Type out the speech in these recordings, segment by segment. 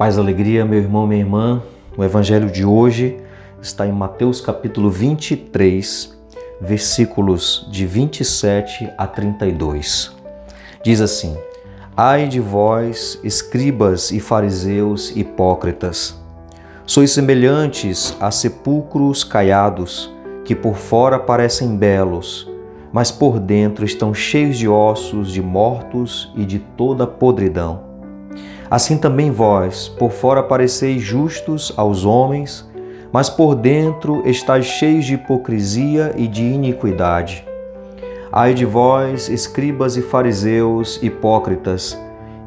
Paz, alegria, meu irmão, minha irmã. O evangelho de hoje está em Mateus capítulo 23, versículos de 27 a 32. Diz assim: Ai de vós, escribas e fariseus hipócritas! Sois semelhantes a sepulcros caiados, que por fora parecem belos, mas por dentro estão cheios de ossos de mortos e de toda podridão. Assim também vós, por fora pareceis justos aos homens, mas por dentro estáis cheios de hipocrisia e de iniquidade. Ai de vós, escribas e fariseus hipócritas,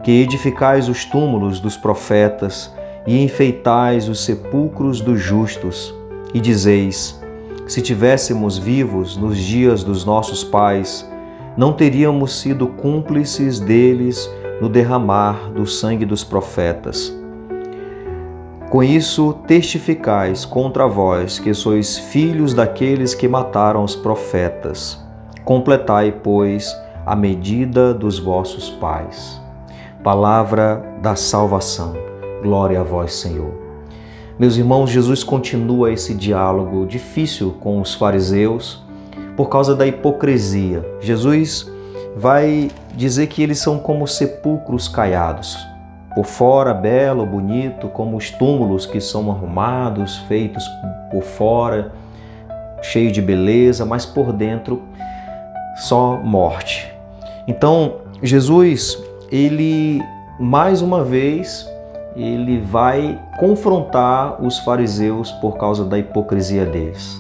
que edificais os túmulos dos profetas e enfeitais os sepulcros dos justos, e dizeis: se tivéssemos vivos nos dias dos nossos pais, não teríamos sido cúmplices deles no derramar do sangue dos profetas. Com isso testificais contra vós que sois filhos daqueles que mataram os profetas. Completai, pois, a medida dos vossos pais. Palavra da salvação. Glória a vós, Senhor. Meus irmãos, Jesus continua esse diálogo difícil com os fariseus por causa da hipocrisia. Jesus vai dizer que eles são como sepulcros caiados. Por fora, belo, bonito, como os túmulos que são arrumados, feitos por fora, cheio de beleza, mas por dentro só morte. Então, Jesus, ele mais uma vez, ele vai confrontar os fariseus por causa da hipocrisia deles.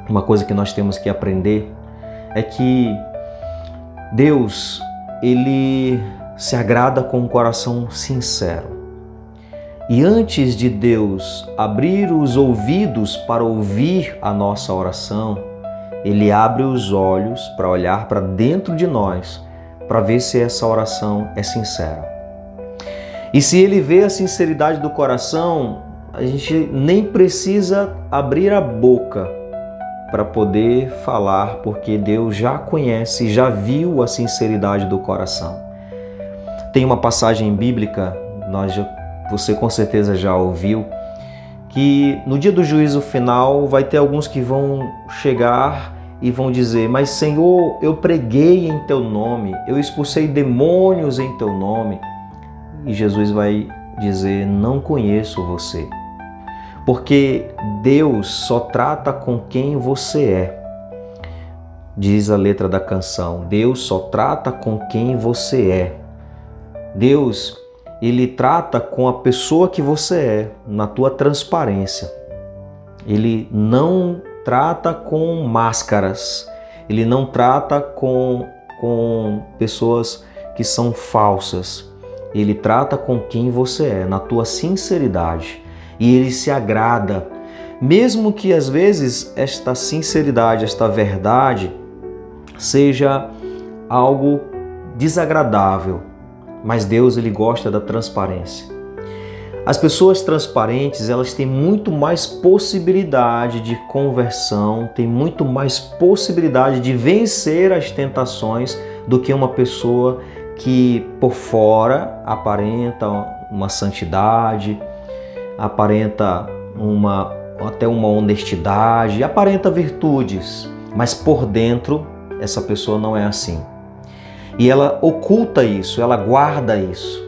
Uma coisa que nós temos que aprender é que Deus, ele se agrada com um coração sincero. E antes de Deus abrir os ouvidos para ouvir a nossa oração, ele abre os olhos para olhar para dentro de nós, para ver se essa oração é sincera. E se ele vê a sinceridade do coração, a gente nem precisa abrir a boca para poder falar, porque Deus já conhece, já viu a sinceridade do coração. Tem uma passagem bíblica, você com certeza já ouviu, que no dia do juízo final vai ter alguns que vão chegar e vão dizer: mas Senhor, eu preguei em teu nome, eu expulsei demônios em teu nome. E Jesus vai dizer: não conheço você. Porque Deus só trata com quem você é. Diz a letra da canção: Deus só trata com quem você é. Deus, ele trata com a pessoa que você é, na tua transparência. Ele não trata com máscaras. Ele não trata com pessoas que são falsas. Ele trata com quem você é, na tua sinceridade. E ele se agrada, mesmo que às vezes esta sinceridade, esta verdade seja algo desagradável, mas Deus, ele gosta da transparência. As pessoas transparentes, elas têm muito mais possibilidade de conversão, têm muito mais possibilidade de vencer as tentações do que uma pessoa que por fora aparenta uma santidade, aparenta até uma honestidade, aparenta virtudes, mas por dentro essa pessoa não é assim. E ela oculta isso, ela guarda isso.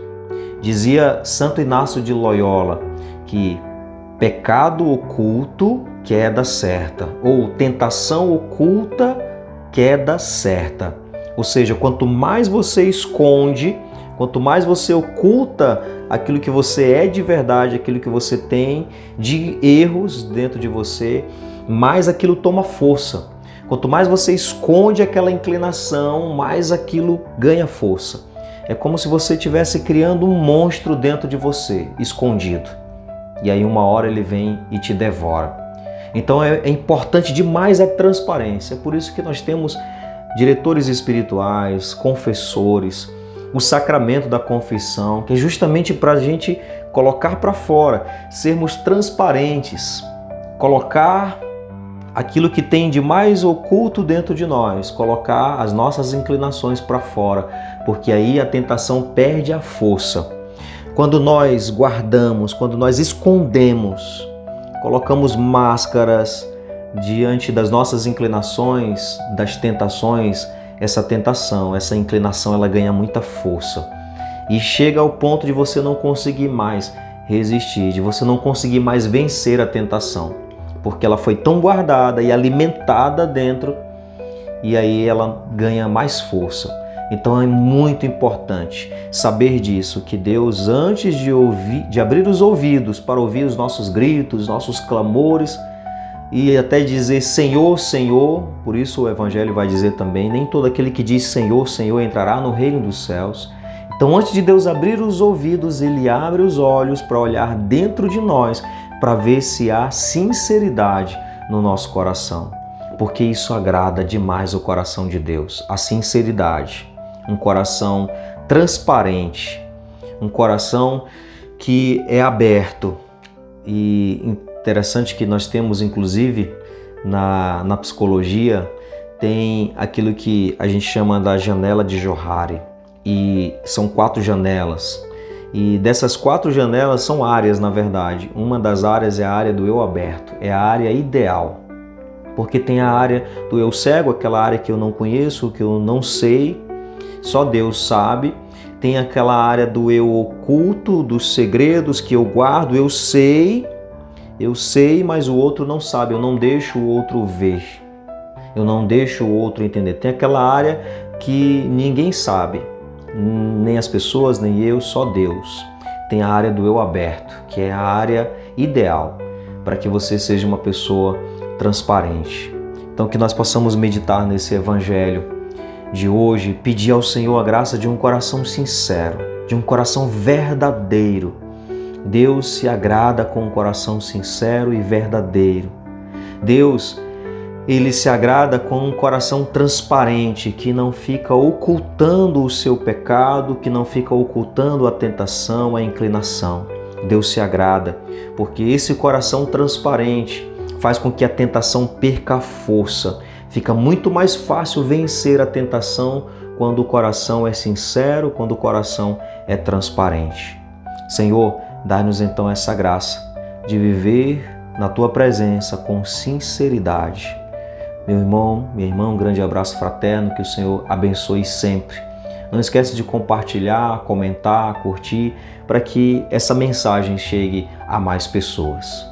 Dizia Santo Inácio de Loyola que pecado oculto, queda certa, ou tentação oculta, queda certa. Ou seja, quanto mais você esconde, quanto mais você oculta aquilo que você é de verdade, aquilo que você tem de erros dentro de você, mais aquilo toma força. Quanto mais você esconde aquela inclinação, mais aquilo ganha força. É como se você estivesse criando um monstro dentro de você, escondido. E aí uma hora ele vem e te devora. Então é importante demais a transparência. É por isso que nós temos diretores espirituais, confessores, o sacramento da confissão, que é justamente para a gente colocar para fora, sermos transparentes, colocar aquilo que tem de mais oculto dentro de nós, colocar as nossas inclinações para fora, porque aí a tentação perde a força. Quando nós guardamos, quando nós escondemos, colocamos máscaras diante das nossas inclinações, das tentações, essa tentação, essa inclinação, ela ganha muita força. E chega ao ponto de você não conseguir mais resistir, de você não conseguir mais vencer a tentação, porque ela foi tão guardada e alimentada dentro, e aí ela ganha mais força. Então é muito importante saber disso, que Deus, antes de abrir os ouvidos para ouvir os nossos gritos, nossos clamores, e até dizer Senhor, Senhor, por isso o Evangelho vai dizer também, nem todo aquele que diz Senhor, Senhor entrará no reino dos céus. Então, antes de Deus abrir os ouvidos, Ele abre os olhos para olhar dentro de nós, para ver se há sinceridade no nosso coração. Porque isso agrada demais o coração de Deus, a sinceridade. Um coração transparente, um coração que é aberto. E interessante que nós temos, inclusive, na psicologia, tem aquilo que a gente chama da janela de Johari. E são 4 janelas. E dessas 4 janelas são áreas, na verdade. Uma das áreas é a área do eu aberto, é a área ideal. Porque tem a área do eu cego, aquela área que eu não conheço, que eu não sei, só Deus sabe. Tem aquela área do eu oculto, dos segredos que eu guardo, eu sei, mas o outro não sabe, eu não deixo o outro ver, eu não deixo o outro entender. Tem aquela área que ninguém sabe, nem as pessoas, nem eu, só Deus. Tem a área do eu aberto, que é a área ideal para que você seja uma pessoa transparente. Então, que nós possamos meditar nesse Evangelho de hoje, pedir ao Senhor a graça de um coração sincero, de um coração verdadeiro. Deus se agrada com um coração sincero e verdadeiro. Deus, Ele se agrada com um coração transparente, que não fica ocultando o seu pecado, que não fica ocultando a tentação, a inclinação. Deus se agrada, porque esse coração transparente faz com que a tentação perca a força. Fica muito mais fácil vencer a tentação quando o coração é sincero, quando o coração é transparente. Senhor, dá-nos então essa graça de viver na Tua presença com sinceridade. Meu irmão, minha irmã, um grande abraço fraterno, que o Senhor abençoe sempre. Não esqueça de compartilhar, comentar, curtir, para que essa mensagem chegue a mais pessoas.